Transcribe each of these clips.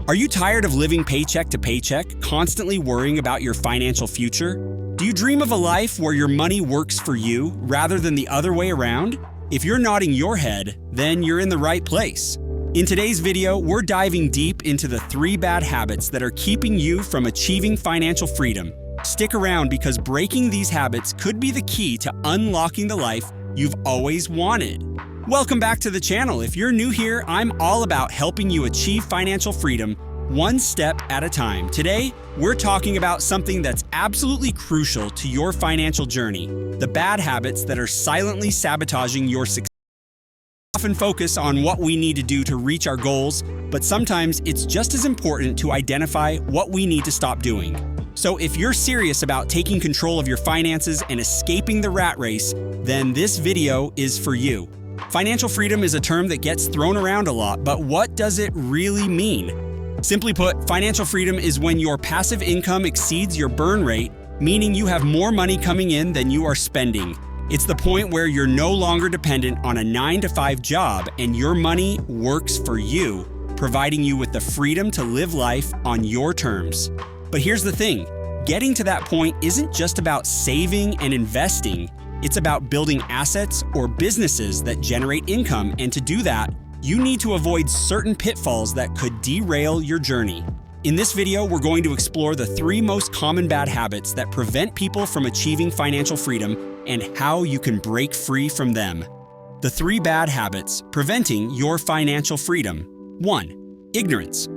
Are you tired of living paycheck to paycheck, constantly worrying about your financial future? Do you dream of a life where your money works for you rather than the other way around? If you're nodding your head, then you're in the right place. In today's video, we're diving deep into the 3 bad habits that are keeping you from achieving financial freedom. Stick around because breaking these habits could be the key to unlocking the life you've always wanted. Welcome back to the channel. If you're new here, I'm all about helping you achieve financial freedom one step at a time. Today, we're talking about something that's absolutely crucial to your financial journey, the bad habits that are silently sabotaging your success. We often focus on what we need to do to reach our goals, but sometimes it's just as important to identify what we need to stop doing. So if you're serious about taking control of your finances and escaping the rat race, then this video is for you. Financial freedom is a term that gets thrown around a lot, but what does it really mean? Simply put, financial freedom is when your passive income exceeds your burn rate, meaning you have more money coming in than you are spending. It's the point where you're no longer dependent on a 9-to-5 job and your money works for you, providing you with the freedom to live life on your terms. But here's the thing, getting to that point isn't just about saving and investing. It's about building assets or businesses that generate income, and to do that, you need to avoid certain pitfalls that could derail your journey. In this video, we're going to explore the 3 most common bad habits that prevent people from achieving financial freedom and how you can break free from them. The 3 bad habits preventing your financial freedom. 1. Ignorance.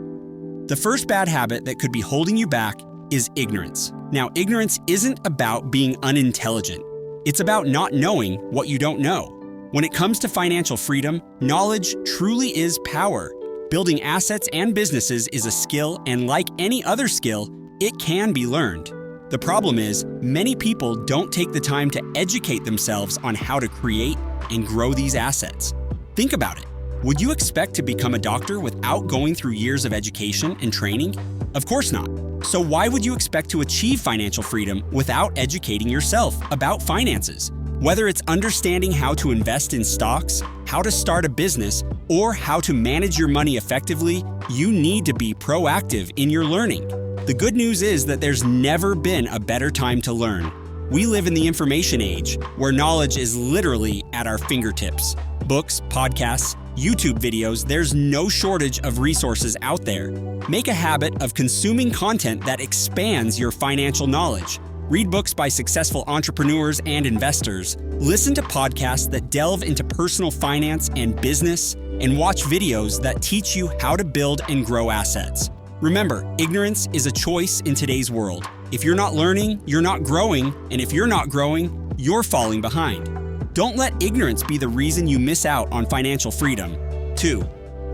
The first bad habit that could be holding you back is ignorance. Now, ignorance isn't about being unintelligent. It's about not knowing what you don't know. When it comes to financial freedom, knowledge truly is power. Building assets and businesses is a skill, and like any other skill, it can be learned. The problem is, many people don't take the time to educate themselves on how to create and grow these assets. Think about it. Would you expect to become a doctor without going through years of education and training? Of course not. So why would you expect to achieve financial freedom without educating yourself about finances? Whether it's understanding how to invest in stocks, how to start a business, or how to manage your money effectively, you need to be proactive in your learning. The good news is that there's never been a better time to learn. We live in the information age, where knowledge is literally at our fingertips. Books, podcasts, YouTube videos, there's no shortage of resources out there. Make a habit of consuming content that expands your financial knowledge. Read books by successful entrepreneurs and investors. Listen to podcasts that delve into personal finance and business, and watch videos that teach you how to build and grow assets. Remember, ignorance is a choice in today's world. If you're not learning, you're not growing, and if you're not growing, you're falling behind. Don't let ignorance be the reason you miss out on financial freedom. 2.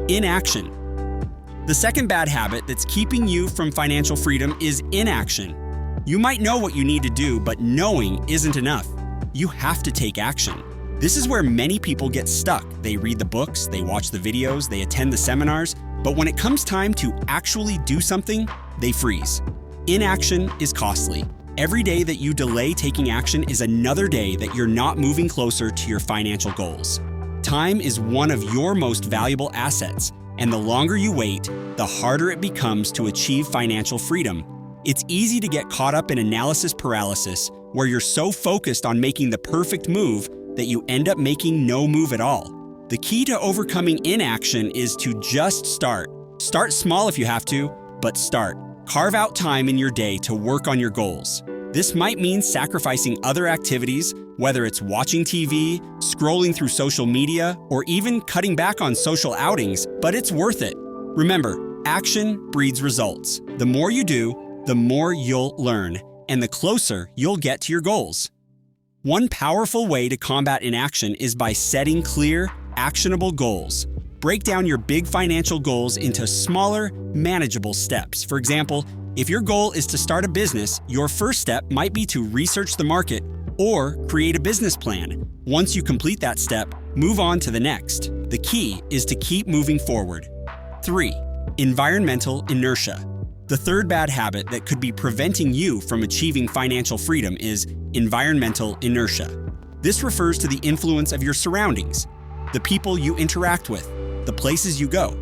Inaction. The second bad habit that's keeping you from financial freedom is inaction. You might know what you need to do, but knowing isn't enough. You have to take action. This is where many people get stuck. They read the books, they watch the videos, they attend the seminars, but when it comes time to actually do something, they freeze. Inaction is costly. Every day that you delay taking action is another day that you're not moving closer to your financial goals. Time is one of your most valuable assets, and the longer you wait, the harder it becomes to achieve financial freedom. It's easy to get caught up in analysis paralysis, where you're so focused on making the perfect move that you end up making no move at all. The key to overcoming inaction is to just start. Start small if you have to, but start. Carve out time in your day to work on your goals. This might mean sacrificing other activities, whether it's watching TV, scrolling through social media, or even cutting back on social outings, but it's worth it. Remember, action breeds results. The more you do, the more you'll learn, and the closer you'll get to your goals. One powerful way to combat inaction is by setting clear, actionable goals. Break down your big financial goals into smaller, manageable steps. For example, if your goal is to start a business, your first step might be to research the market or create a business plan. Once you complete that step, move on to the next. The key is to keep moving forward. 3. Environmental inertia. The third bad habit that could be preventing you from achieving financial freedom is environmental inertia. This refers to the influence of your surroundings, the people you interact with, the places you go.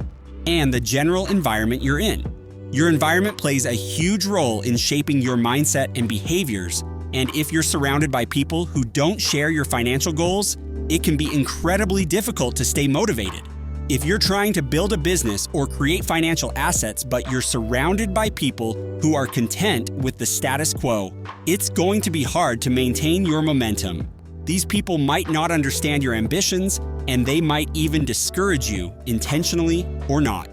and the general environment you're in. Your environment plays a huge role in shaping your mindset and behaviors, and if you're surrounded by people who don't share your financial goals, it can be incredibly difficult to stay motivated. If you're trying to build a business or create financial assets, but you're surrounded by people who are content with the status quo, it's going to be hard to maintain your momentum. These people might not understand your ambitions, and they might even discourage you, intentionally or not.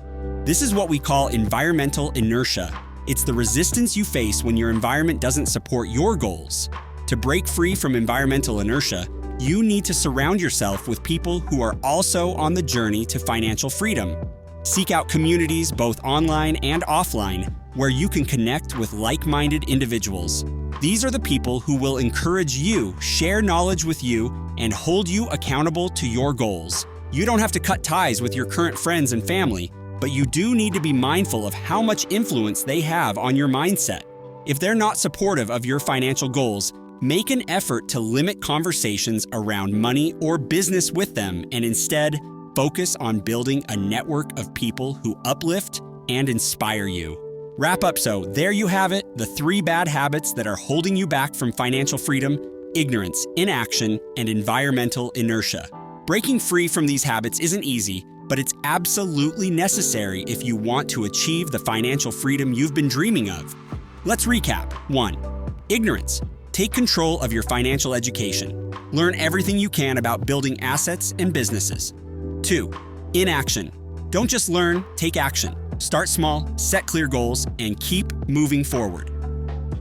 This is what we call environmental inertia. It's the resistance you face when your environment doesn't support your goals. To break free from environmental inertia, you need to surround yourself with people who are also on the journey to financial freedom. Seek out communities, both online and offline, where you can connect with like-minded individuals. These are the people who will encourage you, share knowledge with you, and hold you accountable to your goals. You don't have to cut ties with your current friends and family, but you do need to be mindful of how much influence they have on your mindset. If they're not supportive of your financial goals, make an effort to limit conversations around money or business with them and instead focus on building a network of people who uplift and inspire you. Wrap up. So there you have it, the 3 bad habits that are holding you back from financial freedom: ignorance, inaction, and environmental inertia. Breaking free from these habits isn't easy, but it's absolutely necessary if you want to achieve the financial freedom you've been dreaming of. Let's recap. 1. Ignorance. Take control of your financial education. Learn everything you can about building assets and businesses. 2. Inaction. Don't just learn, take action. Start small, set clear goals, and keep moving forward.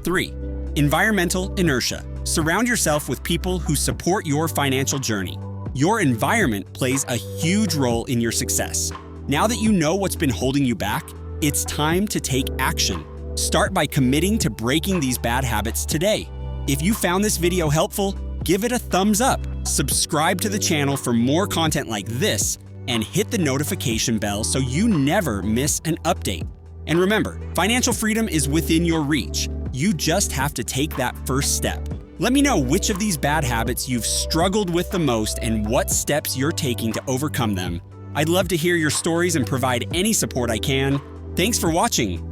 3. Environmental inertia. Surround yourself with people who support your financial journey. Your environment plays a huge role in your success. Now that you know what's been holding you back, it's time to take action. Start by committing to breaking these bad habits today. If you found this video helpful, give it a thumbs up, subscribe to the channel for more content like this, and hit the notification bell so you never miss an update. And remember, financial freedom is within your reach. You just have to take that first step. Let me know which of these bad habits you've struggled with the most and what steps you're taking to overcome them. I'd love to hear your stories and provide any support I can. Thanks for watching.